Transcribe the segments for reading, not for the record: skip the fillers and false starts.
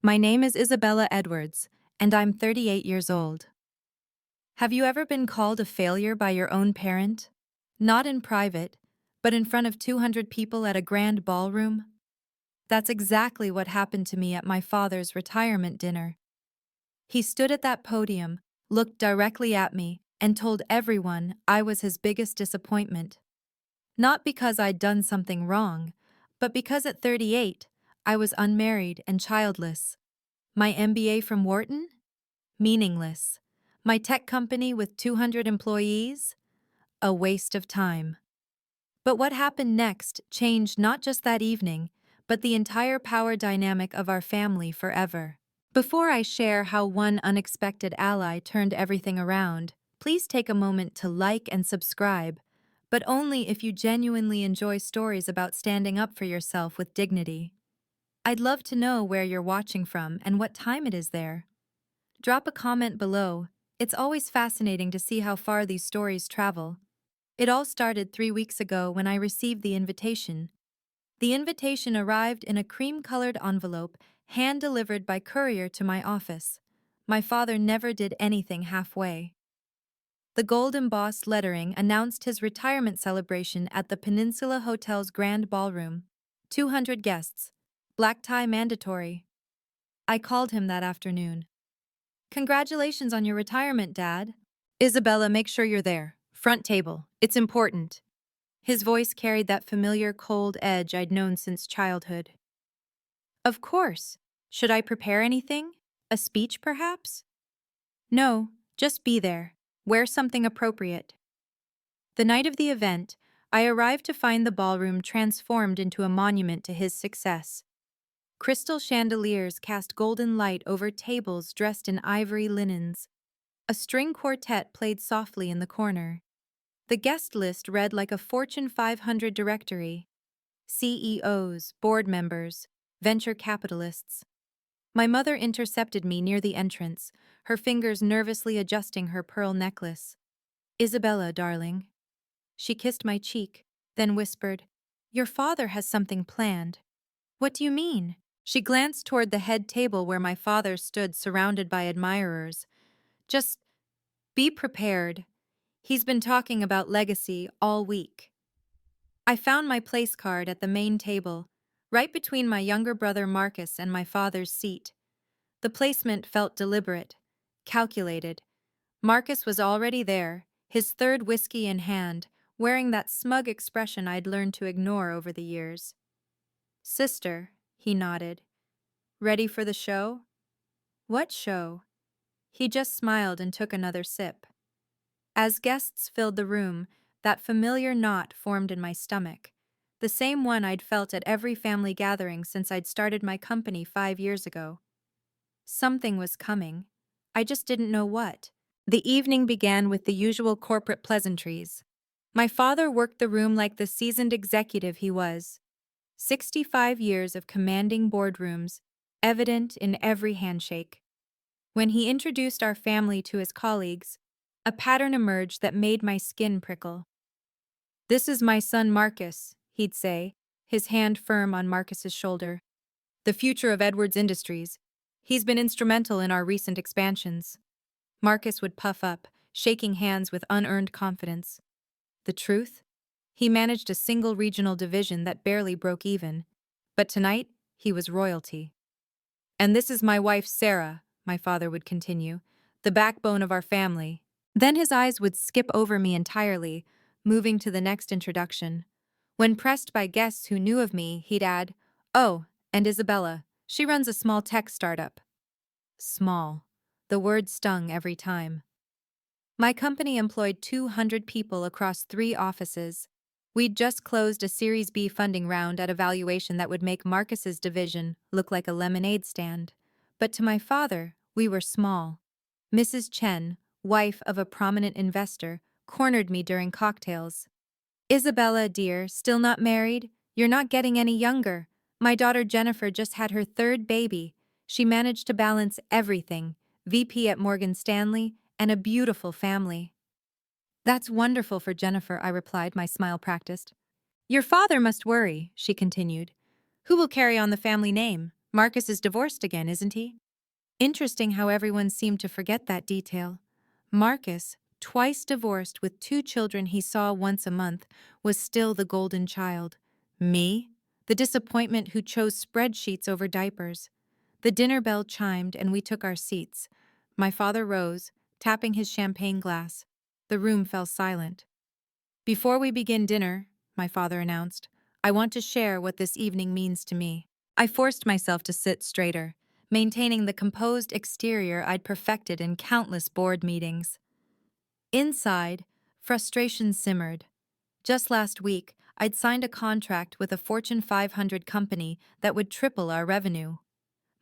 My name is Isabella Edwards, and I'm 38 years old. Have you ever been called a failure by your own parent? Not in private, but in front of 200 people at a grand ballroom? That's exactly what happened to me at my father's retirement dinner. He stood at that podium, looked directly at me, and told everyone I was his biggest disappointment. Not because I'd done something wrong, but because at 38, I was unmarried and childless. My MBA from Wharton? Meaningless. My tech company with 200 employees? A waste of time. But what happened next changed not just that evening, but the entire power dynamic of our family forever. Before I share how one unexpected ally turned everything around, please take a moment to like and subscribe, but only if you genuinely enjoy stories about standing up for yourself with dignity. I'd love to know where you're watching from and what time it is there. Drop a comment below. It's always fascinating to see how far these stories travel. It all started 3 weeks ago when I received the invitation. The invitation arrived in a cream-colored envelope, hand-delivered by courier to my office. My father never did anything halfway. The gold-embossed lettering announced his retirement celebration at the Peninsula Hotel's Grand Ballroom. 200 guests. Black tie mandatory. I called him that afternoon. Congratulations on your retirement, Dad. Isabella, make sure you're there. Front table. It's important. His voice carried that familiar cold edge I'd known since childhood. Of course. Should I prepare anything? A speech, perhaps? No, just be there. Wear something appropriate. The night of the event, I arrived to find the ballroom transformed into a monument to his success. Crystal chandeliers cast golden light over tables dressed in ivory linens. A string quartet played softly in the corner. The guest list read like a Fortune 500 directory. CEOs, board members, venture capitalists. My mother intercepted me near the entrance, her fingers nervously adjusting her pearl necklace. Isabella, darling. She kissed my cheek, then whispered, Your father has something planned. What do you mean? She glanced toward the head table where my father stood surrounded by admirers. Just be prepared. He's been talking about legacy all week. I found my place card at the main table, right between my younger brother Marcus and my father's seat. The placement felt deliberate, calculated. Marcus was already there, his third whiskey in hand, wearing that smug expression I'd learned to ignore over the years. Sister, he nodded. Ready for the show? What show? He just smiled and took another sip. As guests filled the room, that familiar knot formed in my stomach, the same one I'd felt at every family gathering since I'd started my company 5 years ago. Something was coming. I just didn't know what. The evening began with the usual corporate pleasantries. My father worked the room like the seasoned executive he was. 65 years of commanding boardrooms, evident in every handshake. When he introduced our family to his colleagues, a pattern emerged that made my skin prickle. This is my son Marcus, he'd say, his hand firm on Marcus's shoulder. The future of Edwards Industries. He's been instrumental in our recent expansions. Marcus would puff up, shaking hands with unearned confidence. The truth? He managed a single regional division that barely broke even. But tonight, he was royalty. And this is my wife Sarah, my father would continue, the backbone of our family. Then his eyes would skip over me entirely, moving to the next introduction. When pressed by guests who knew of me, he'd add, Oh, and Isabella. She runs a small tech startup. Small. The word stung every time. My company employed 200 people across 3 offices. We'd just closed a Series B funding round at a valuation that would make Marcus's division look like a lemonade stand. But to my father, we were small. Mrs. Chen, wife of a prominent investor, cornered me during cocktails. Isabella, dear, still not married? You're not getting any younger. My daughter Jennifer just had her 3rd baby. She managed to balance everything, VP at Morgan Stanley, and a beautiful family. That's wonderful for Jennifer, I replied, my smile practiced. Your father must worry, she continued. Who will carry on the family name? Marcus is divorced again, isn't he? Interesting how everyone seemed to forget that detail. Marcus, twice divorced with 2 children he saw once a month, was still the golden child. Me? The disappointment who chose spreadsheets over diapers. The dinner bell chimed and we took our seats. My father rose, tapping his champagne glass. The room fell silent. Before we begin dinner, my father announced, I want to share what this evening means to me. I forced myself to sit straighter, maintaining the composed exterior I'd perfected in countless board meetings. Inside, frustration simmered. Just last week, I'd signed a contract with a Fortune 500 company that would triple our revenue.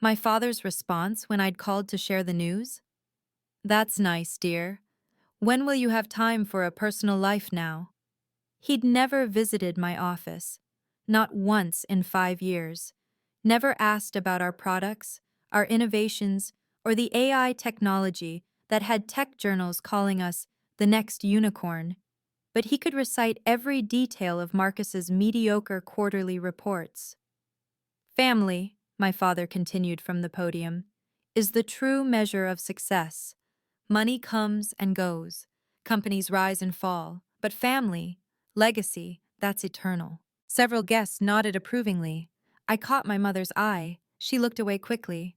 My father's response when I'd called to share the news? That's nice, dear. When will you have time for a personal life now? He'd never visited my office, not once in 5 years, never asked about our products, our innovations, or the AI technology that had tech journals calling us the next unicorn. But he could recite every detail of Marcus's mediocre quarterly reports. Family, my father continued from the podium, is the true measure of success. Money comes and goes, companies rise and fall, but family, legacy, that's eternal. Several guests nodded approvingly. I caught my mother's eye. She looked away quickly.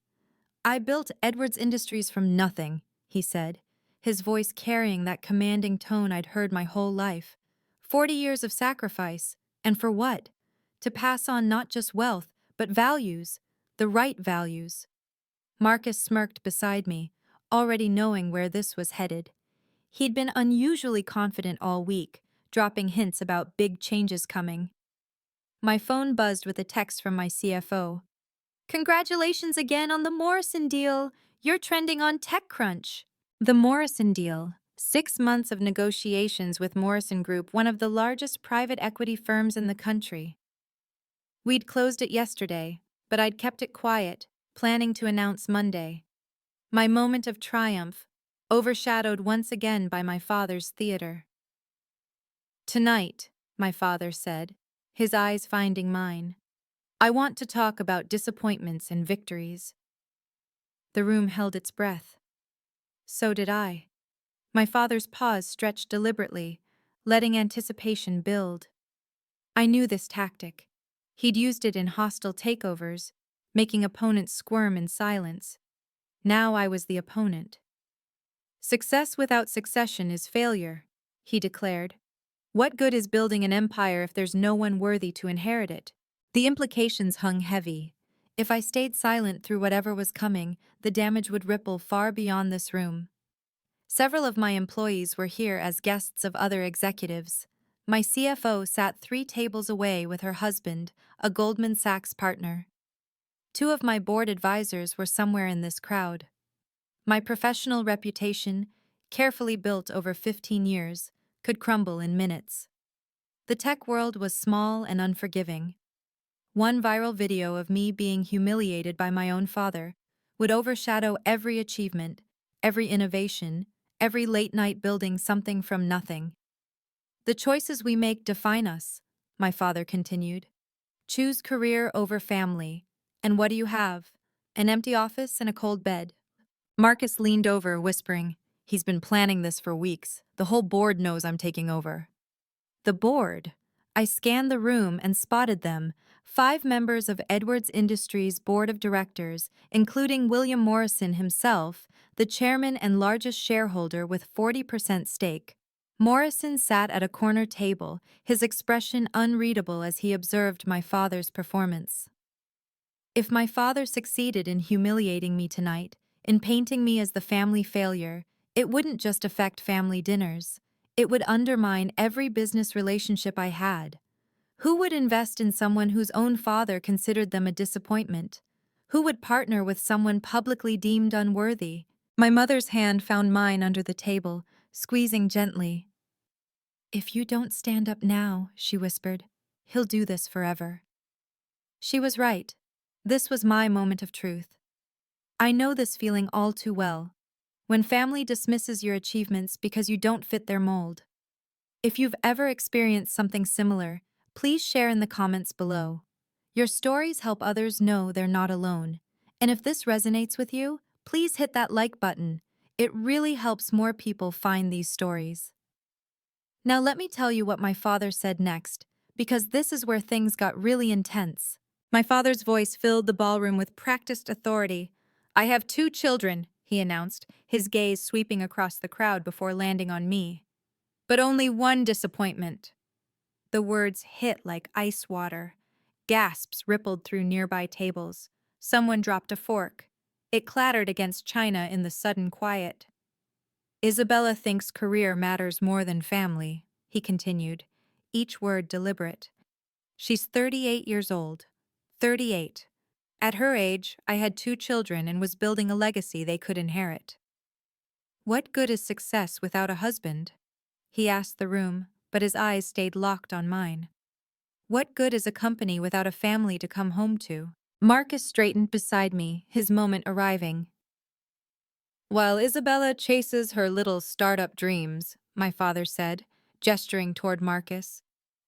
I built Edwards Industries from nothing, he said, his voice carrying that commanding tone I'd heard my whole life. 40 years of sacrifice, and for what? To pass on not just wealth, but values, the right values. Marcus smirked beside me, already knowing where this was headed. He'd been unusually confident all week, dropping hints about big changes coming. My phone buzzed with a text from my CFO. Congratulations again on the Morrison deal. You're trending on TechCrunch. The Morrison deal. 6 months of negotiations with Morrison Group, one of the largest private equity firms in the country. We'd closed it yesterday, but I'd kept it quiet, planning to announce Monday. My moment of triumph, overshadowed once again by my father's theater. Tonight, my father said, his eyes finding mine, I want to talk about disappointments and victories. The room held its breath. So did I. My father's pause stretched deliberately, letting anticipation build. I knew this tactic. He'd used it in hostile takeovers, making opponents squirm in silence. Now I was the opponent. Success without succession is failure, he declared. What good is building an empire if there's no one worthy to inherit it? The implications hung heavy. If I stayed silent through whatever was coming, the damage would ripple far beyond this room. Several of my employees were here as guests of other executives. My CFO sat 3 tables away with her husband, a Goldman Sachs partner. 2 of my board advisors were somewhere in this crowd. My professional reputation, carefully built over 15 years, could crumble in minutes. The tech world was small and unforgiving. One viral video of me being humiliated by my own father would overshadow every achievement, every innovation, every late night building something from nothing. The choices we make define us, my father continued. Choose career over family. And what do you have? An empty office and a cold bed. Marcus leaned over, whispering, He's been planning this for weeks. The whole board knows I'm taking over. The board? I scanned the room and spotted them, 5 members of Edwards Industries' board of directors, including William Morrison himself, the chairman and largest shareholder with 40% stake. Morrison sat at a corner table, his expression unreadable as he observed my father's performance. If my father succeeded in humiliating me tonight, in painting me as the family failure, it wouldn't just affect family dinners. It would undermine every business relationship I had. Who would invest in someone whose own father considered them a disappointment? Who would partner with someone publicly deemed unworthy? My mother's hand found mine under the table, squeezing gently. If you don't stand up now, she whispered, he'll do this forever. She was right. This was my moment of truth. I know this feeling all too well. When family dismisses your achievements because you don't fit their mold. If you've ever experienced something similar, please share in the comments below. Your stories help others know they're not alone. And if this resonates with you, please hit that like button. It really helps more people find these stories. Now let me tell you what my father said next, because this is where things got really intense. My father's voice filled the ballroom with practiced authority. "I have 2 children," he announced, his gaze sweeping across the crowd before landing on me. "But only one disappointment." The words hit like ice water. Gasps rippled through nearby tables. Someone dropped a fork. It clattered against china in the sudden quiet. "Isabella thinks career matters more than family," he continued, each word deliberate. "She's 38 years old. 38. At her age, I had 2 children and was building a legacy they could inherit." "What good is success without a husband?" he asked the room, but his eyes stayed locked on mine. "What good is a company without a family to come home to?" Marcus straightened beside me, his moment arriving. "While Isabella chases her little startup dreams," my father said, gesturing toward Marcus,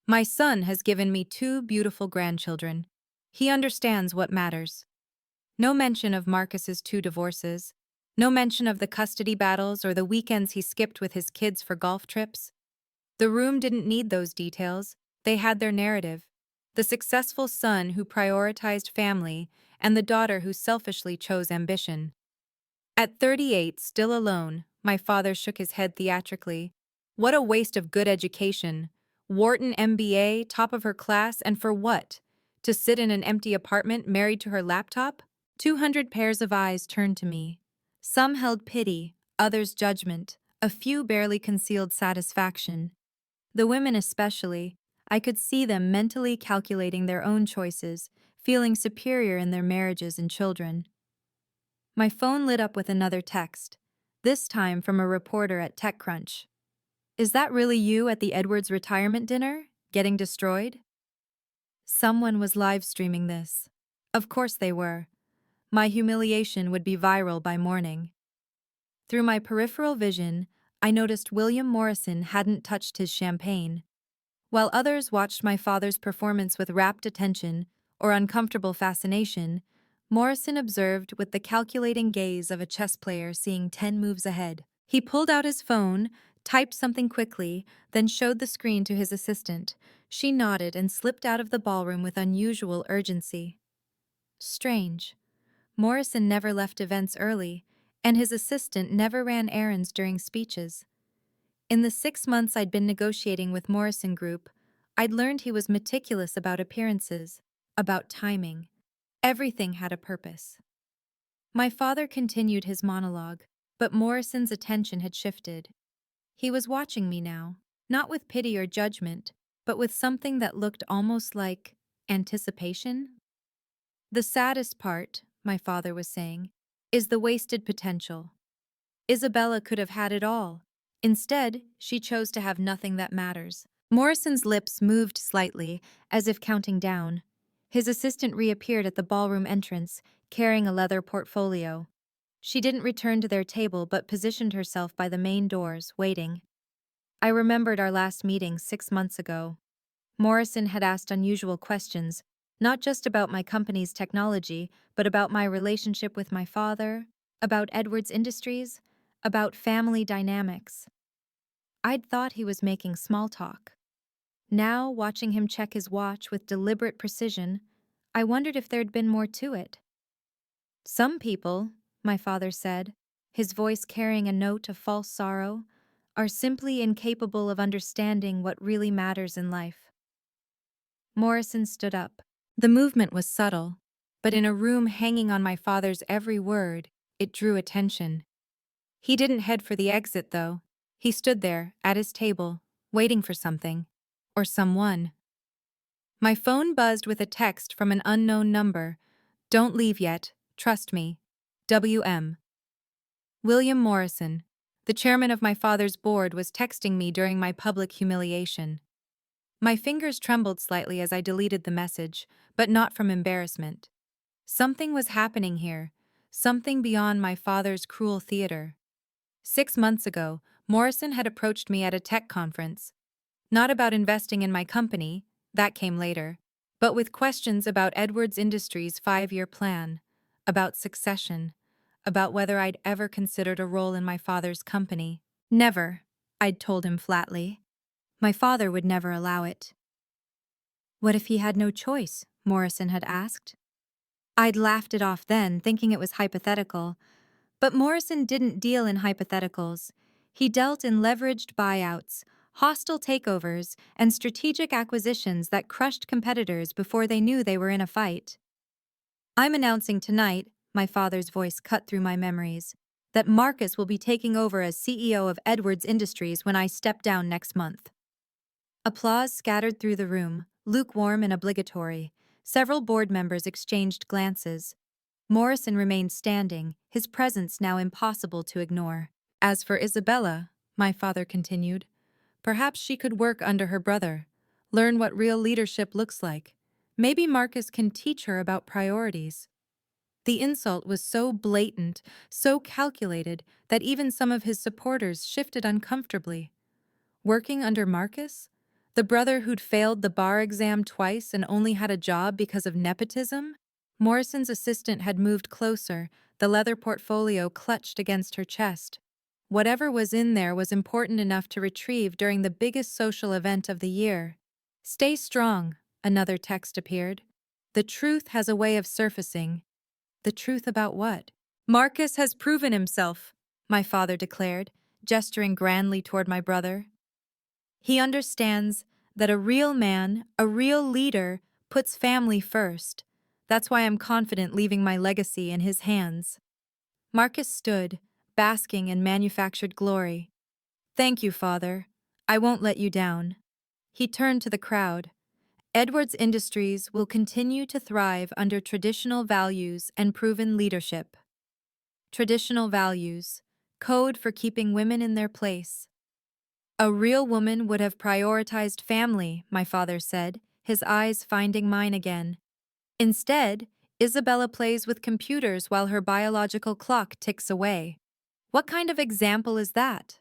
"my son has given me 2 beautiful grandchildren. He understands what matters." No mention of Marcus's 2 divorces. No mention of the custody battles or the weekends he skipped with his kids for golf trips. The room didn't need those details. They had their narrative. The successful son who prioritized family and the daughter who selfishly chose ambition. At 38, still alone, my father shook his head theatrically. What a waste of good education. Wharton MBA, top of her class, and for what? To sit in an empty apartment married to her laptop? 200 pairs of eyes turned to me. Some held pity, others judgment, a few barely concealed satisfaction. The women especially, I could see them mentally calculating their own choices, feeling superior in their marriages and children. My phone lit up with another text, this time from a reporter at TechCrunch. "Is that really you at the Edwards retirement dinner, getting destroyed?" Someone was live streaming this. Of course they were. My humiliation would be viral by morning. Through my peripheral vision, I noticed William Morrison hadn't touched his champagne. While others watched my father's performance with rapt attention or uncomfortable fascination, Morrison observed with the calculating gaze of a chess player seeing 10 moves ahead. He pulled out his phone, typed something quickly, then showed the screen to his assistant. She nodded and slipped out of the ballroom with unusual urgency. Strange. Morrison never left events early, and his assistant never ran errands during speeches. In the 6 months I'd been negotiating with Morrison Group, I'd learned he was meticulous about appearances, about timing. Everything had a purpose. My father continued his monologue, but Morrison's attention had shifted. He was watching me now, not with pity or judgment, but with something that looked almost like anticipation. "The saddest part," my father was saying, "is the wasted potential. Isabella could have had it all. Instead, she chose to have nothing that matters." Morrison's lips moved slightly, as if counting down. His assistant reappeared at the ballroom entrance, carrying a leather portfolio. She didn't return to their table but positioned herself by the main doors, waiting. I remembered our last meeting 6 months ago. Morrison had asked unusual questions, not just about my company's technology, but about my relationship with my father, about Edwards Industries, about family dynamics. I'd thought he was making small talk. Now, watching him check his watch with deliberate precision, I wondered if there'd been more to it. "Some people," my father said, his voice carrying a note of false sorrow, "are simply incapable of understanding what really matters in life." Morrison stood up. The movement was subtle, but in a room hanging on my father's every word, it drew attention. He didn't head for the exit, though. He stood there, at his table, waiting for something. Or someone. My phone buzzed with a text from an unknown number. "Don't leave yet. Trust me. W.M." William Morrison, the chairman of my father's board, was texting me during my public humiliation. My fingers trembled slightly as I deleted the message, but not from embarrassment. Something was happening here, something beyond my father's cruel theater. 6 months ago, Morrison had approached me at a tech conference. Not about investing in my company, that came later, but with questions about Edwards Industries' 5-year plan, about succession, about whether I'd ever considered a role in my father's company. Never, I'd told him flatly. My father would never allow it. What if he had no choice? Morrison had asked. I'd laughed it off then, thinking it was hypothetical. But Morrison didn't deal in hypotheticals. He dealt in leveraged buyouts, hostile takeovers, and strategic acquisitions that crushed competitors before they knew they were in a fight. I'm announcing tonight, my father's voice cut through my memories, that Marcus will be taking over as CEO of Edwards Industries when I step down next month. Applause scattered through the room, lukewarm and obligatory. Several board members exchanged glances. Morrison remained standing, his presence now impossible to ignore. As for Isabella, my father continued, perhaps she could work under her brother, learn what real leadership looks like. Maybe Marcus can teach her about priorities. The insult was so blatant, so calculated, that even some of his supporters shifted uncomfortably. Working under Marcus? The brother who'd failed the bar exam twice and only had a job because of nepotism? Morrison's assistant had moved closer, the leather portfolio clutched against her chest. Whatever was in there was important enough to retrieve during the biggest social event of the year. Stay strong, another text appeared. The truth has a way of surfacing. The truth about what? Marcus has proven himself, my father declared, gesturing grandly toward my brother. He understands that a real man, a real leader, puts family first. That's why I'm confident leaving my legacy in his hands. Marcus stood, basking in manufactured glory. Thank you, Father. I won't let you down. He turned to the crowd. Edwards Industries will continue to thrive under traditional values and proven leadership. Traditional values, code for keeping women in their place. A real woman would have prioritized family, my father said, his eyes finding mine again. Instead, Isabella plays with computers while her biological clock ticks away. What kind of example is that?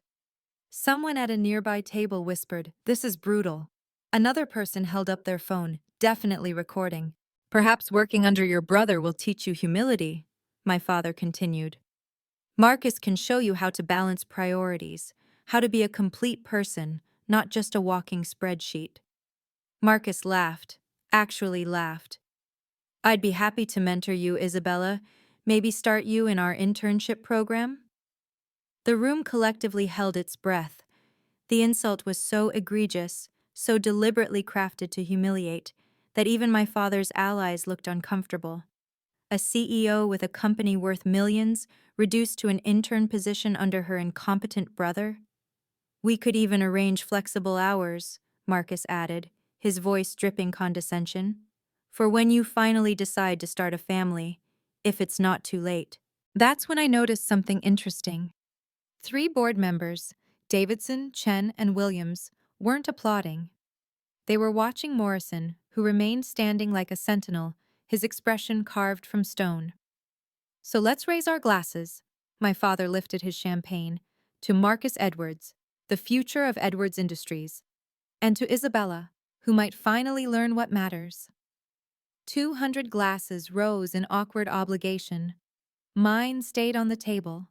Someone at a nearby table whispered, "This is brutal." Another person held up their phone, definitely recording. Perhaps working under your brother will teach you humility, my father continued. Marcus can show you how to balance priorities, how to be a complete person, not just a walking spreadsheet. Marcus laughed, actually laughed. I'd be happy to mentor you, Isabella. Maybe start you in our internship program? The room collectively held its breath. The insult was so egregious, so deliberately crafted to humiliate, that even my father's allies looked uncomfortable. A CEO with a company worth millions, reduced to an intern position under her incompetent brother? We could even arrange flexible hours, Marcus added, his voice dripping condescension. For when you finally decide to start a family, if it's not too late. That's when I noticed something interesting. 3 board members, Davidson, Chen, and Williams, weren't applauding. They were watching Morrison, who remained standing like a sentinel, his expression carved from stone. So let's raise our glasses, my father lifted his champagne, to Marcus Edwards, the future of Edwards Industries, and to Isabella, who might finally learn what matters. 200 glasses rose in awkward obligation. Mine stayed on the table.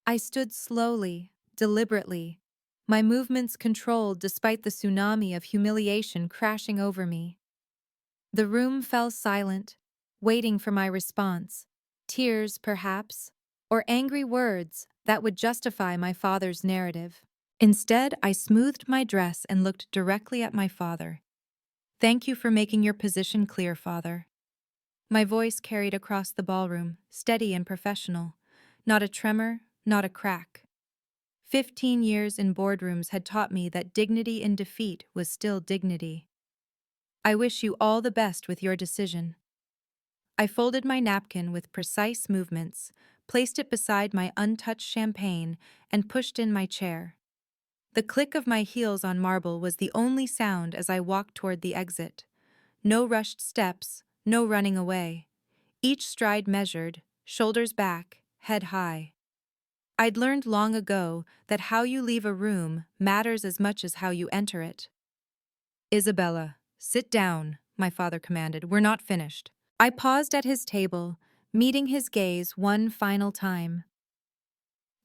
I stood slowly, deliberately, my movements controlled despite the tsunami of humiliation crashing over me. The room fell silent, waiting for my response. Tears, perhaps, or angry words that would justify my father's narrative. Instead, I smoothed my dress and looked directly at my father. Thank you for making your position clear, Father. My voice carried across the ballroom, steady and professional. Not a tremor, not a crack. 15 years in boardrooms had taught me that dignity in defeat was still dignity. I wish you all the best with your decision. I folded my napkin with precise movements, placed it beside my untouched champagne, and pushed in my chair. The click of my heels on marble was the only sound as I walked toward the exit. No rushed steps, no running away. Each stride measured, shoulders back, head high. I'd learned long ago that how you leave a room matters as much as how you enter it. Isabella, sit down, my father commanded. We're not finished. I paused at his table, meeting his gaze one final time.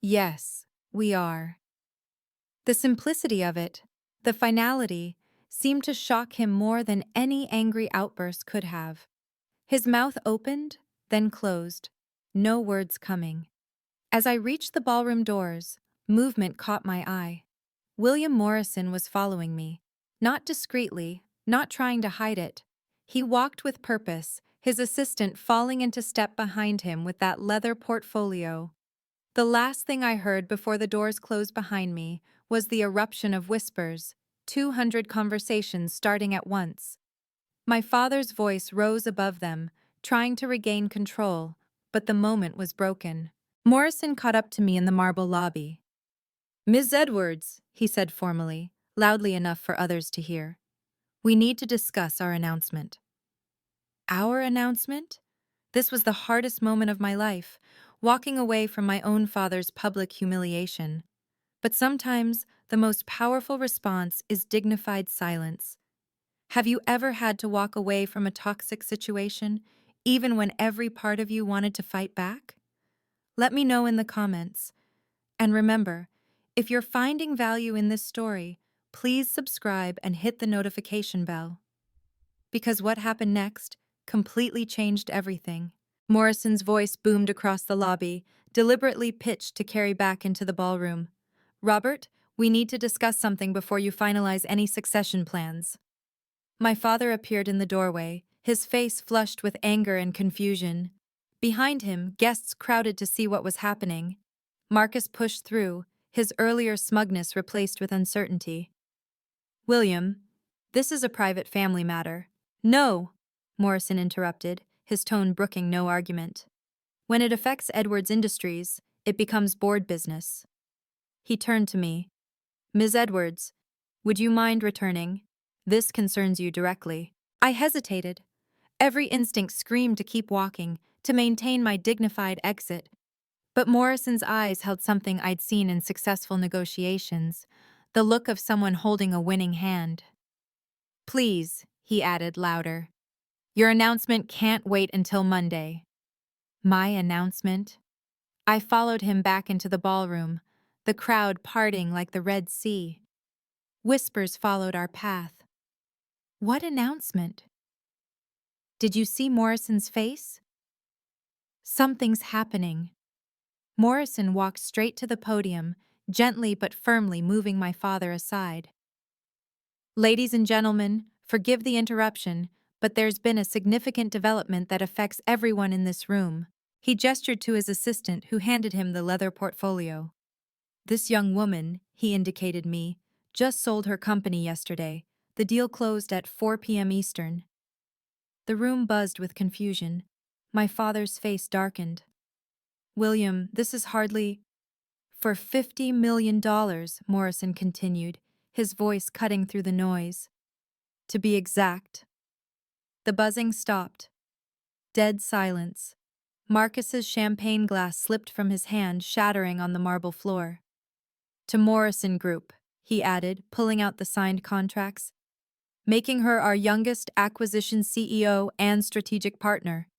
Yes, we are. The simplicity of it, the finality, seemed to shock him more than any angry outburst could have. His mouth opened, then closed, no words coming. As I reached the ballroom doors, movement caught my eye. William Morrison was following me. Not discreetly, not trying to hide it. He walked with purpose, his assistant falling into step behind him with that leather portfolio. The last thing I heard before the doors closed behind me was the eruption of whispers, 200 conversations starting at once. My father's voice rose above them, trying to regain control, but the moment was broken. Morrison caught up to me in the marble lobby. "Ms. Edwards," he said formally, loudly enough for others to hear. "We need to discuss our announcement." Our announcement? This was the hardest moment of my life, walking away from my own father's public humiliation. But sometimes the most powerful response is dignified silence. Have you ever had to walk away from a toxic situation, even when every part of you wanted to fight back? Let me know in the comments. And remember, if you're finding value in this story, please subscribe and hit the notification bell. Because what happened next completely changed everything. Morrison's voice boomed across the lobby, deliberately pitched to carry back into the ballroom. "Robert, we need to discuss something before you finalize any succession plans." My father appeared in the doorway, his face flushed with anger and confusion. Behind him, guests crowded to see what was happening. Marcus pushed through, his earlier smugness replaced with uncertainty. "William, this is a private family matter." "No," Morrison interrupted, his tone brooking no argument. "When it affects Edwards Industries, it becomes board business." He turned to me. "Ms. Edwards, would you mind returning? This concerns you directly." I hesitated. Every instinct screamed to keep walking, to maintain my dignified exit. But Morrison's eyes held something I'd seen in successful negotiations, the look of someone holding a winning hand. "Please," he added louder. "Your announcement can't wait until Monday." My announcement? I followed him back into the ballroom, the crowd parting like the Red Sea. Whispers followed our path. What announcement? Did you see Morrison's face? Something's happening. Morrison walked straight to the podium, gently but firmly moving my father aside. "Ladies and gentlemen, forgive the interruption, but there's been a significant development that affects everyone in this room." He gestured to his assistant, who handed him the leather portfolio. "This young woman," he indicated me, "just sold her company yesterday. The deal closed at 4 p.m. Eastern." The room buzzed with confusion. My father's face darkened. "William, this is hardly—" "For $50 million, Morrison continued, his voice cutting through the noise. "To be exact." The buzzing stopped. Dead silence. Marcus's champagne glass slipped from his hand, shattering on the marble floor. "To Morrison Group," he added, pulling out the signed contracts, "making her our youngest acquisition CEO and strategic partner."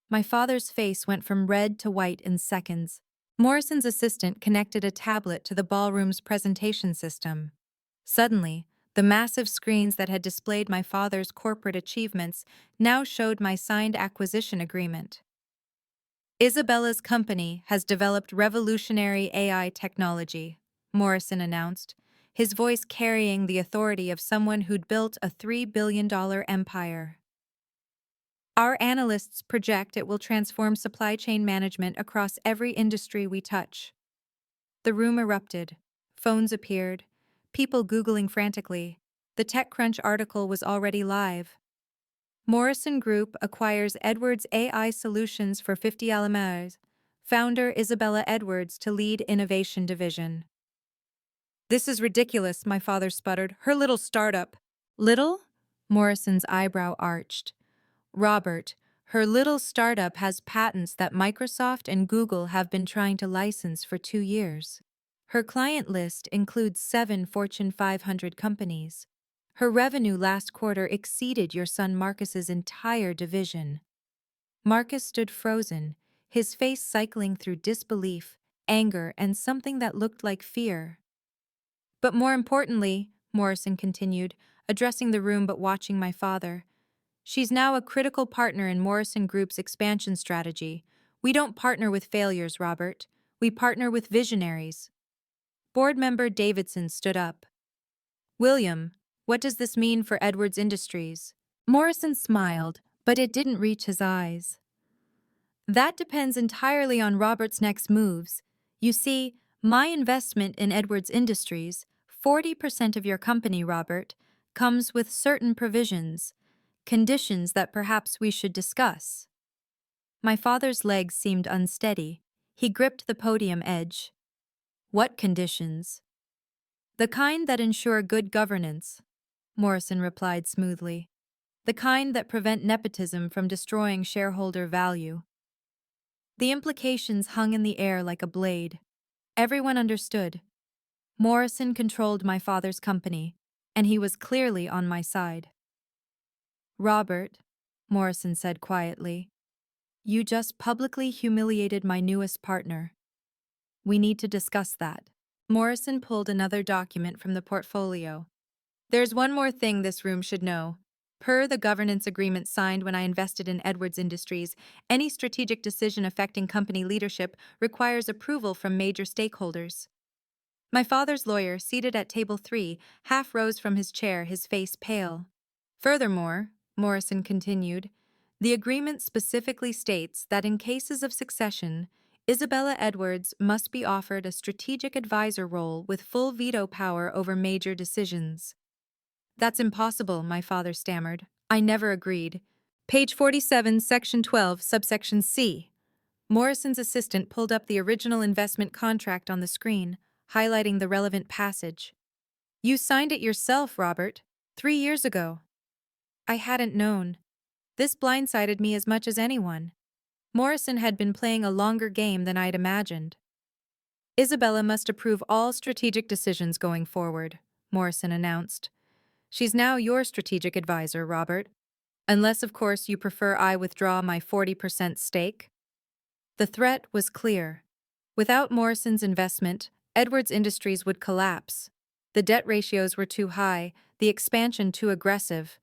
My father's face went from red to white in seconds. Morrison's assistant connected a tablet to the ballroom's presentation system. Suddenly, the massive screens that had displayed my father's corporate achievements now showed my signed acquisition agreement. "Isabella's company has developed revolutionary AI technology," Morrison announced, his voice carrying the authority of someone who'd built a $3 billion empire. "Our analysts project it will transform supply chain management across every industry we touch." The room erupted. Phones appeared. People Googling frantically. The TechCrunch article was already live. Morrison Group acquires Edwards AI Solutions for $50 million. Founder Isabella Edwards to lead innovation division. "This is ridiculous," my father sputtered. "Her little startup." "Little?" Morrison's eyebrow arched. "Robert, her little startup has patents that Microsoft and Google have been trying to license for 2 years. Her client list includes 7 Fortune 500 companies. Her revenue last quarter exceeded your son Marcus's entire division. Marcus stood frozen, his face cycling through disbelief, anger, and something that looked like fear. But more importantly, Morrison continued, addressing the room but watching my father, she's now a critical partner in Morrison Group's expansion strategy. We don't partner with failures, Robert. We partner with visionaries. Board member Davidson stood up. William, what does this mean for Edwards Industries? Morrison smiled, but it didn't reach his eyes. That depends entirely on Robert's next moves. You see, my investment in Edwards Industries, 40% of your company, Robert, comes with certain provisions, conditions that perhaps we should discuss. My father's legs seemed unsteady. He gripped the podium edge. What conditions? The kind that ensure good governance, Morrison replied smoothly. The kind that prevent nepotism from destroying shareholder value. The implications hung in the air like a blade. Everyone understood. Morrison controlled my father's company, and he was clearly on my side. Robert, Morrison said quietly, you just publicly humiliated my newest partner. We need to discuss that. Morrison pulled another document from the portfolio. There's one more thing this room should know. Per the governance agreement signed when I invested in Edwards Industries, any strategic decision affecting company leadership requires approval from major stakeholders. My father's lawyer, seated at table 3, half rose from his chair, his face pale. Furthermore, Morrison continued, the agreement specifically states that in cases of succession, Isabella Edwards must be offered a strategic advisor role with full veto power over major decisions. That's impossible, my father stammered. I never agreed. Page 47, section 12, subsection C. Morrison's assistant pulled up the original investment contract on the screen, highlighting the relevant passage. You signed it yourself, Robert, 3 years ago. I hadn't known. This blindsided me as much as anyone. Morrison had been playing a longer game than I'd imagined. Isabella must approve all strategic decisions going forward, Morrison announced. She's now your strategic advisor, Robert. Unless, of course, you prefer I withdraw my 40% stake. The threat was clear. Without Morrison's investment, Edwards Industries would collapse. The debt ratios were too high, the expansion too aggressive.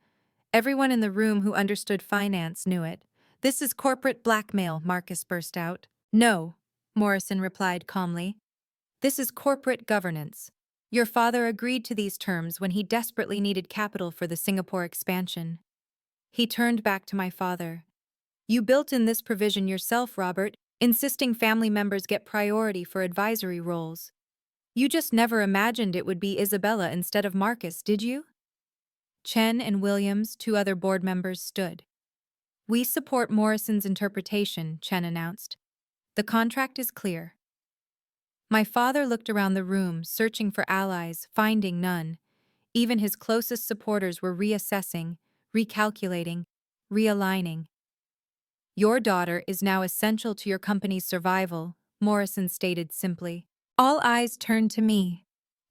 Everyone in the room who understood finance knew it. This is corporate blackmail, Marcus burst out. No, Morrison replied calmly. This is corporate governance. Your father agreed to these terms when he desperately needed capital for the Singapore expansion. He turned back to my father. You built in this provision yourself, Robert, insisting family members get priority for advisory roles. You just never imagined it would be Isabella instead of Marcus, did you? Chen and Williams, 2 other board members, stood. We support Morrison's interpretation, Chen announced. The contract is clear. My father looked around the room, searching for allies, finding none. Even his closest supporters were reassessing, recalculating, realigning. Your daughter is now essential to your company's survival, Morrison stated simply. All eyes turned to me.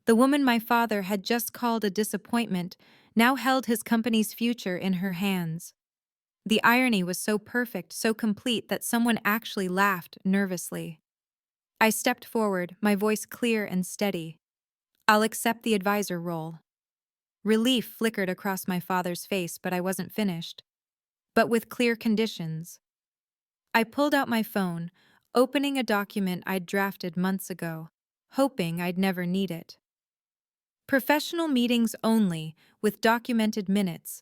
The woman my father had just called a disappointment now held his company's future in her hands. The irony was so perfect, so complete, that someone actually laughed nervously. I stepped forward, my voice clear and steady. I'll accept the advisor role. Relief flickered across my father's face, but I wasn't finished. But with clear conditions. I pulled out my phone, opening a document I'd drafted months ago, hoping I'd never need it. Professional meetings only, with documented minutes.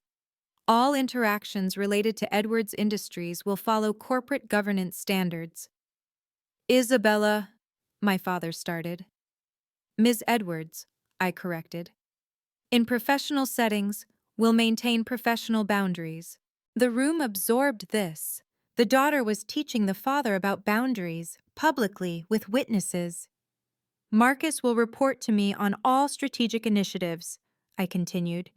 All interactions related to Edwards Industries will follow corporate governance standards. Isabella, my father started. Ms. Edwards, I corrected. In professional settings, we'll maintain professional boundaries. The room absorbed this. The daughter was teaching the father about boundaries, publicly, with witnesses. Marcus will report to me on all strategic initiatives, I continued.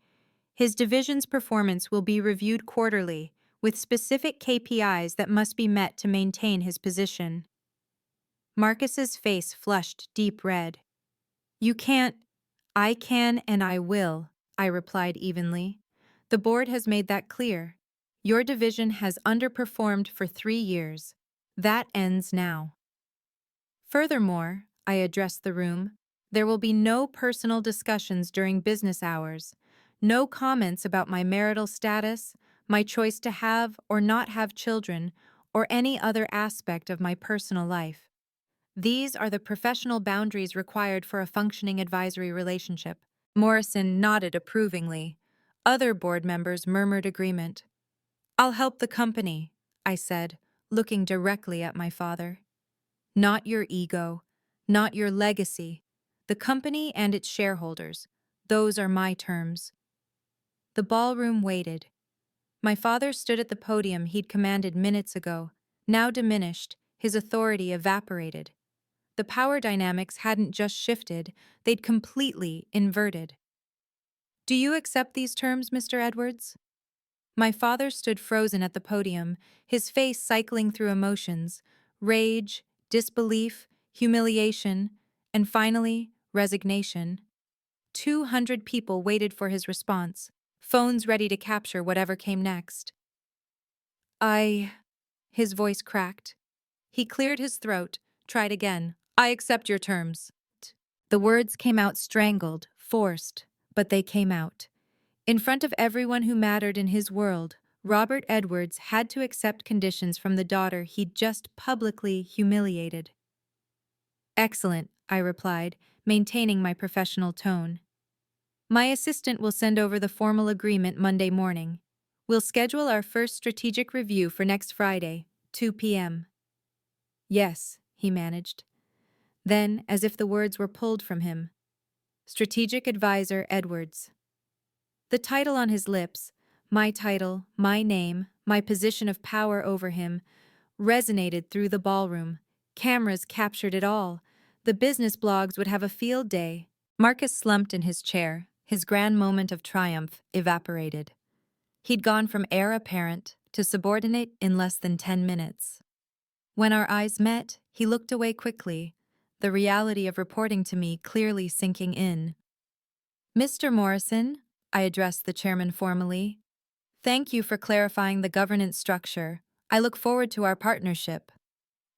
His division's performance will be reviewed quarterly, with specific KPIs that must be met to maintain his position. Marcus's face flushed deep red. You can't. I can and I will, I replied evenly. The board has made that clear. Your division has underperformed for 3 years. That ends now. Furthermore, I addressed the room, there will be no personal discussions during business hours, no comments about my marital status, my choice to have or not have children, or any other aspect of my personal life. These are the professional boundaries required for a functioning advisory relationship. Morrison nodded approvingly. Other board members murmured agreement. I'll help the company, I said, looking directly at my father. Not your ego, not your legacy. The company and its shareholders. Those are my terms. The ballroom waited. My father stood at the podium he'd commanded minutes ago, now diminished, his authority evaporated. The power dynamics hadn't just shifted, they'd completely inverted. Do you accept these terms, Mr. Edwards? My father stood frozen at the podium, his face cycling through emotions, rage, disbelief, humiliation, and finally, resignation. 200 people waited for his response, phones ready to capture whatever came next. His voice cracked. He cleared his throat, tried again. I accept your terms. The words came out strangled, forced, but they came out. In front of everyone who mattered in his world, Robert Edwards had to accept conditions from the daughter he'd just publicly humiliated. Excellent, I replied, maintaining my professional tone. My assistant will send over the formal agreement Monday morning. We'll schedule our first strategic review for next Friday, 2 p.m. Yes, he managed. Then, as if the words were pulled from him, Strategic Advisor Edwards. The title on his lips, my title, my name, my position of power over him, resonated through the ballroom. Cameras captured it all. The business blogs would have a field day. Marcus slumped in his chair, his grand moment of triumph evaporated. He'd gone from heir apparent to subordinate in less than 10 minutes. When our eyes met, he looked away quickly, the reality of reporting to me clearly sinking in. Mr. Morrison, I addressed the chairman formally. Thank you for clarifying the governance structure. I look forward to our partnership.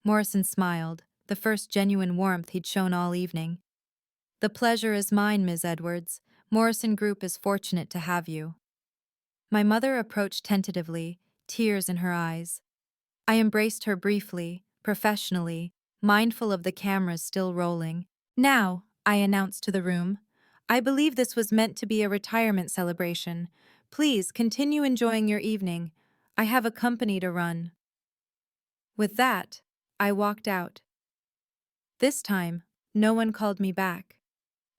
Morrison smiled, the first genuine warmth he'd shown all evening. The pleasure is mine, Ms. Edwards. Morrison Group is fortunate to have you. My mother approached tentatively, tears in her eyes. I embraced her briefly, professionally, mindful of the cameras still rolling. Now, I announced to the room, I believe this was meant to be a retirement celebration. Please continue enjoying your evening. I have a company to run. With that, I walked out. This time, no one called me back.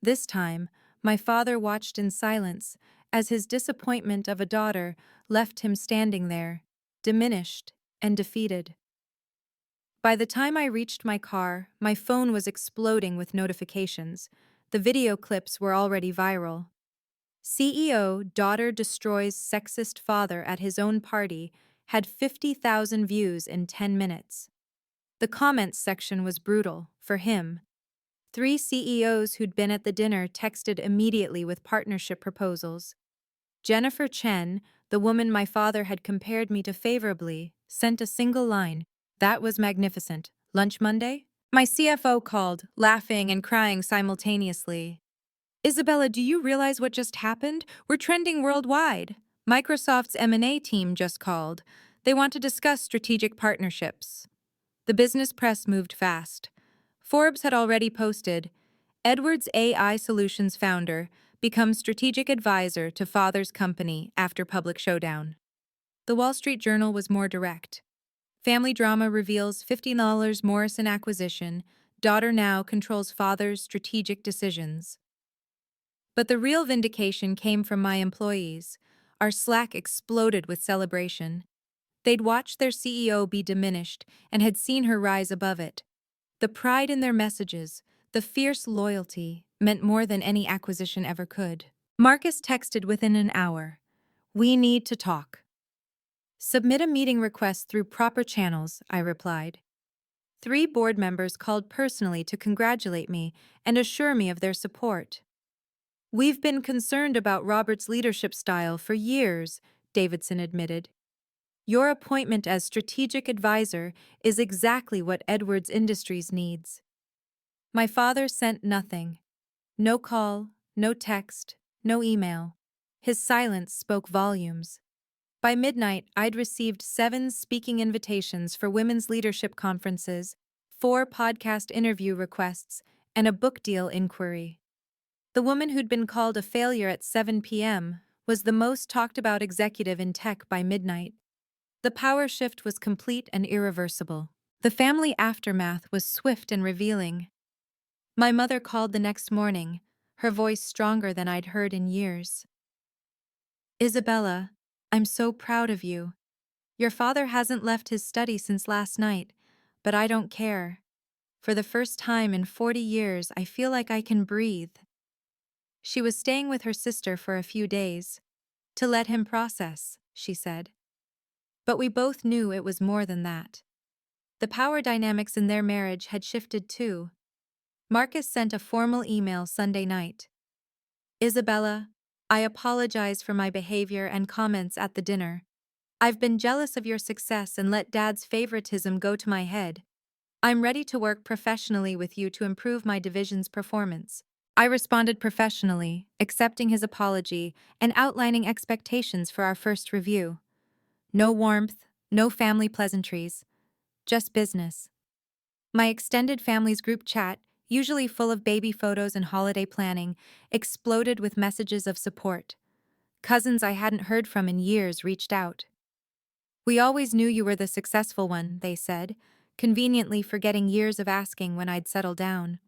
This time, my father watched in silence as his disappointment of a daughter left him standing there, diminished and defeated. By the time I reached my car, my phone was exploding with notifications. The video clips were already viral. CEO daughter destroys sexist father at his own party had 50,000 views in 10 minutes. The comments section was brutal, for him. 3 CEOs who'd been at the dinner texted immediately with partnership proposals. Jennifer Chen, the woman my father had compared me to favorably, sent a single line. That was magnificent. Lunch Monday? My CFO called, laughing and crying simultaneously. Isabella, do you realize what just happened? We're trending worldwide. Microsoft's M&A team just called. They want to discuss strategic partnerships. The business press moved fast. Forbes had already posted, Edwards AI Solutions founder becomes strategic advisor to father's company after public showdown. The Wall Street Journal was more direct. Family drama reveals $50 Morrison acquisition. Daughter now controls father's strategic decisions. But the real vindication came from my employees. Our Slack exploded with celebration. They'd watched their CEO be diminished and had seen her rise above it. The pride in their messages, the fierce loyalty, meant more than any acquisition ever could. Marcus texted within an hour. We need to talk. Submit a meeting request through proper channels, I replied. 3 board members called personally to congratulate me and assure me of their support. We've been concerned about Robert's leadership style for years, Davidson admitted. Your appointment as strategic advisor is exactly what Edwards Industries needs. My father sent nothing. No call, no text, no email. His silence spoke volumes. By midnight, I'd received 7 speaking invitations for women's leadership conferences, 4 podcast interview requests, and a book deal inquiry. The woman who'd been called a failure at 7 p.m. was the most talked about executive in tech by midnight. The power shift was complete and irreversible. The family aftermath was swift and revealing. My mother called the next morning, her voice stronger than I'd heard in years. Isabella, I'm so proud of you. Your father hasn't left his study since last night, but I don't care. For the first time in 40 years, I feel like I can breathe. She was staying with her sister for a few days. To let him process, she said. But we both knew it was more than that. The power dynamics in their marriage had shifted too. Marcus sent a formal email Sunday night. Isabella, I apologize for my behavior and comments at the dinner. I've been jealous of your success and let Dad's favoritism go to my head. I'm ready to work professionally with you to improve my division's performance. I responded professionally, accepting his apology and outlining expectations for our first review. No warmth, no family pleasantries, just business. My extended family's group chat, usually full of baby photos and holiday planning, exploded with messages of support. Cousins I hadn't heard from in years reached out. We always knew you were the successful one, they said, conveniently forgetting years of asking when I'd settle down.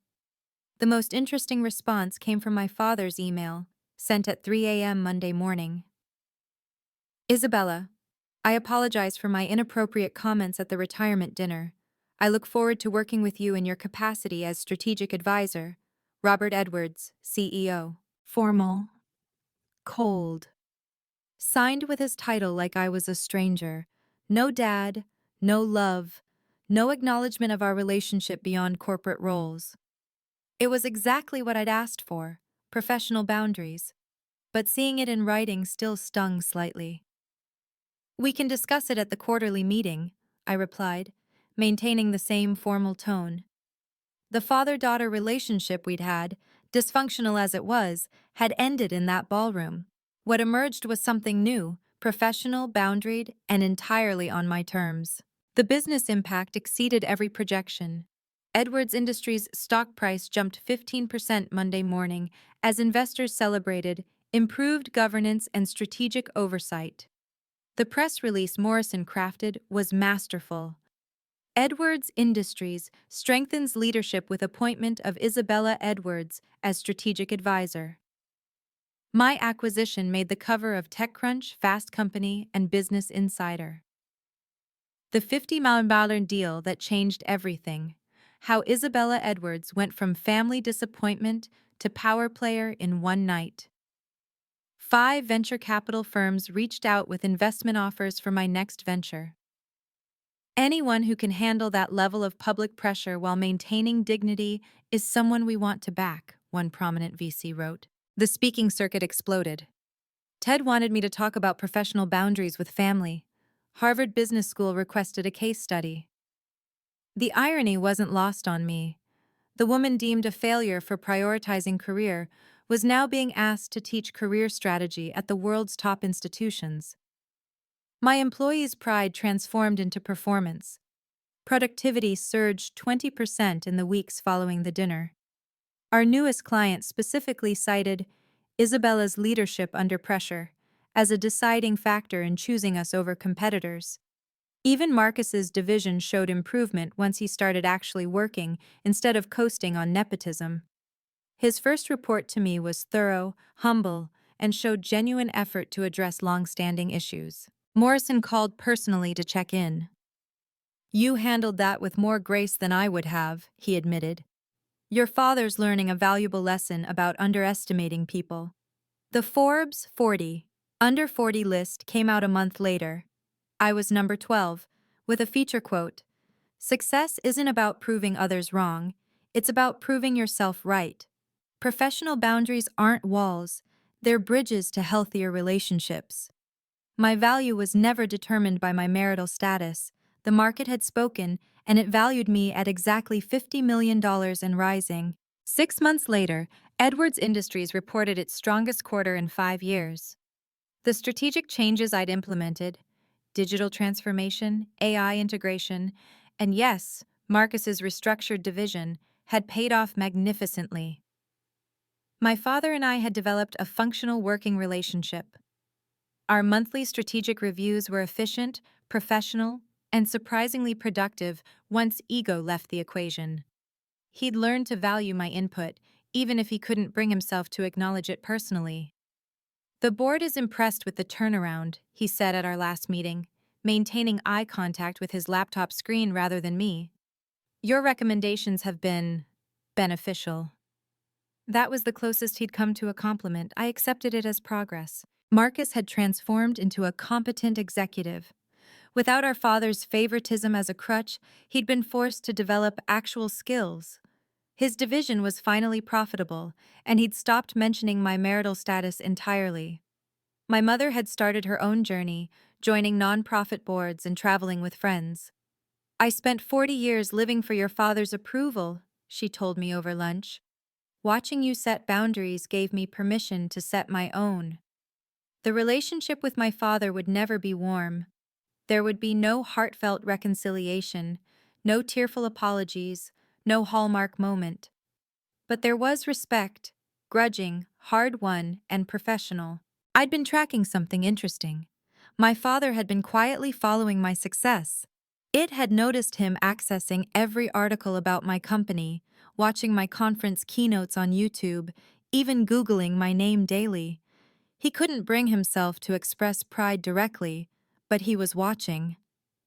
The most interesting response came from my father's email, sent at 3 a.m. Monday morning. Isabella, I apologize for my inappropriate comments at the retirement dinner. I look forward to working with you in your capacity as strategic advisor. Robert Edwards, CEO. Formal. Cold. Signed with his title like I was a stranger. No dad, no love, no acknowledgement of our relationship beyond corporate roles. It was exactly what I'd asked for, professional boundaries. But seeing it in writing still stung slightly. We can discuss it at the quarterly meeting, I replied, maintaining the same formal tone. The father-daughter relationship we'd had, dysfunctional as it was, had ended in that ballroom. What emerged was something new, professional, boundaried, and entirely on my terms. The business impact exceeded every projection. Edwards Industries' stock price jumped 15% Monday morning as investors celebrated improved governance and strategic oversight. The press release Morrison crafted was masterful. Edwards Industries strengthens leadership with appointment of Isabella Edwards as strategic advisor. My acquisition made the cover of TechCrunch, Fast Company, and Business Insider. The $50 million deal that changed everything. How Isabella Edwards went from family disappointment to power player in one night. 5 venture capital firms reached out with investment offers for my next venture. Anyone who can handle that level of public pressure while maintaining dignity is someone we want to back, one prominent VC wrote. The speaking circuit exploded. Ted wanted me to talk about professional boundaries with family. Harvard Business School requested a case study. The irony wasn't lost on me. The woman deemed a failure for prioritizing career was now being asked to teach career strategy at the world's top institutions. My employees' pride transformed into performance. Productivity surged 20% in the weeks following the dinner. Our newest client specifically cited Isabella's leadership under pressure as a deciding factor in choosing us over competitors. Even Marcus's division showed improvement once he started actually working instead of coasting on nepotism. His first report to me was thorough, humble, and showed genuine effort to address long-standing issues. Morrison called personally to check in. You handled that with more grace than I would have, he admitted. Your father's learning a valuable lesson about underestimating people. The Forbes 40 Under 40 list came out a month later. I was number 12, with a feature quote, "Success isn't about proving others wrong, it's about proving yourself right." Professional boundaries aren't walls, they're bridges to healthier relationships. My value was never determined by my marital status. The market had spoken, and it valued me at exactly $50 million and rising. 6 months later, Edwards Industries reported its strongest quarter in 5 years. The strategic changes I'd implemented, digital transformation, AI integration, and yes, Marcus's restructured division, had paid off magnificently. My father and I had developed a functional working relationship. Our monthly strategic reviews were efficient, professional, and surprisingly productive once ego left the equation. He'd learned to value my input, even if he couldn't bring himself to acknowledge it personally. The board is impressed with the turnaround, he said at our last meeting, maintaining eye contact with his laptop screen rather than me. Your recommendations have been beneficial. That was the closest he'd come to a compliment. I accepted it as progress. Marcus had transformed into a competent executive. Without our father's favoritism as a crutch, he'd been forced to develop actual skills. His division was finally profitable, and he'd stopped mentioning my marital status entirely. My mother had started her own journey, joining nonprofit boards and traveling with friends. I spent 40 years living for your father's approval, she told me over lunch. Watching you set boundaries gave me permission to set my own. The relationship with my father would never be warm. There would be no heartfelt reconciliation, no tearful apologies, no hallmark moment. But there was respect, grudging, hard-won, and professional. I'd been tracking something interesting. My father had been quietly following my success. It had noticed him accessing every article about my company, watching my conference keynotes on YouTube, even Googling my name daily. He couldn't bring himself to express pride directly, but he was watching.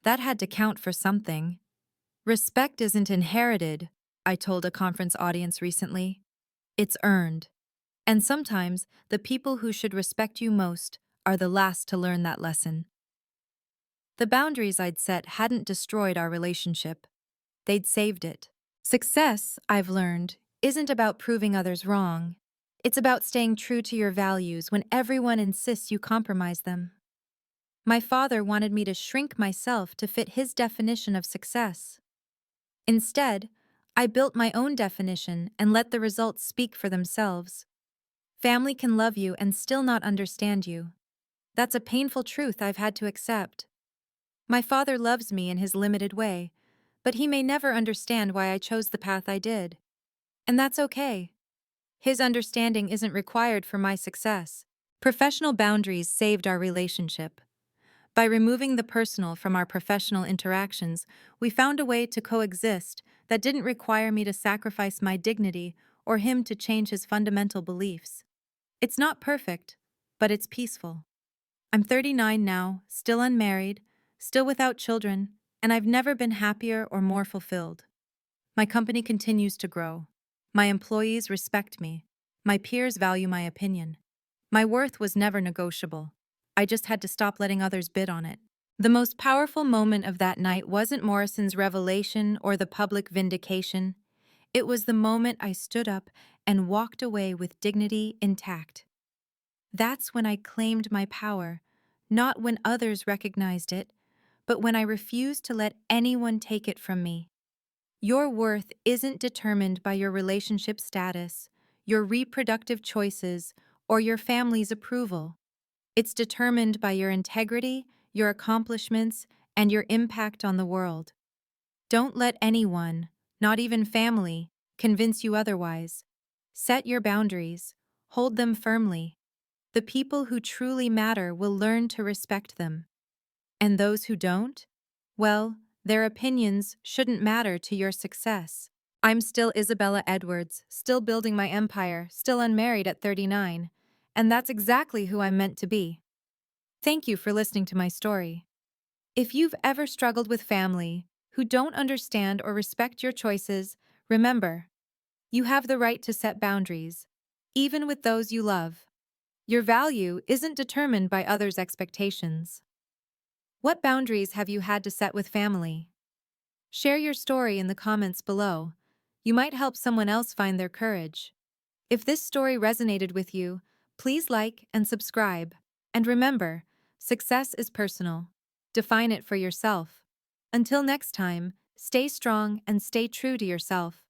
That had to count for something. Respect isn't inherited, I told a conference audience recently. It's earned. And sometimes, the people who should respect you most are the last to learn that lesson. The boundaries I'd set hadn't destroyed our relationship. They'd saved it. Success, I've learned, isn't about proving others wrong. It's about staying true to your values when everyone insists you compromise them. My father wanted me to shrink myself to fit his definition of success. Instead, I built my own definition and let the results speak for themselves. Family can love you and still not understand you. That's a painful truth I've had to accept. My father loves me in his limited way, but he may never understand why I chose the path I did. And that's okay. His understanding isn't required for my success. Professional boundaries saved our relationship. By removing the personal from our professional interactions, we found a way to coexist that didn't require me to sacrifice my dignity or him to change his fundamental beliefs. It's not perfect, but it's peaceful. I'm 39 now, still unmarried, still without children, and I've never been happier or more fulfilled. My company continues to grow. My employees respect me. My peers value my opinion. My worth was never negotiable. I just had to stop letting others bid on it. The most powerful moment of that night wasn't Morrison's revelation or the public vindication. It was the moment I stood up and walked away with dignity intact. That's when I claimed my power, not when others recognized it, but when I refused to let anyone take it from me. Your worth isn't determined by your relationship status, your reproductive choices, or your family's approval. It's determined by your integrity, your accomplishments, and your impact on the world. Don't let anyone, not even family, convince you otherwise. Set your boundaries. Hold them firmly. The people who truly matter will learn to respect them. And those who don't? Well, their opinions shouldn't matter to your success. I'm still Isabella Edwards, still building my empire, still unmarried at 39. And that's exactly who I'm meant to be. Thank you for listening to my story. If you've ever struggled with family who don't understand or respect your choices, remember, you have the right to set boundaries, even with those you love. Your value isn't determined by others' expectations. What boundaries have you had to set with family? Share your story in the comments below. You might help someone else find their courage. If this story resonated with you, please like and subscribe. And remember, success is personal. Define it for yourself. Until next time, stay strong and stay true to yourself.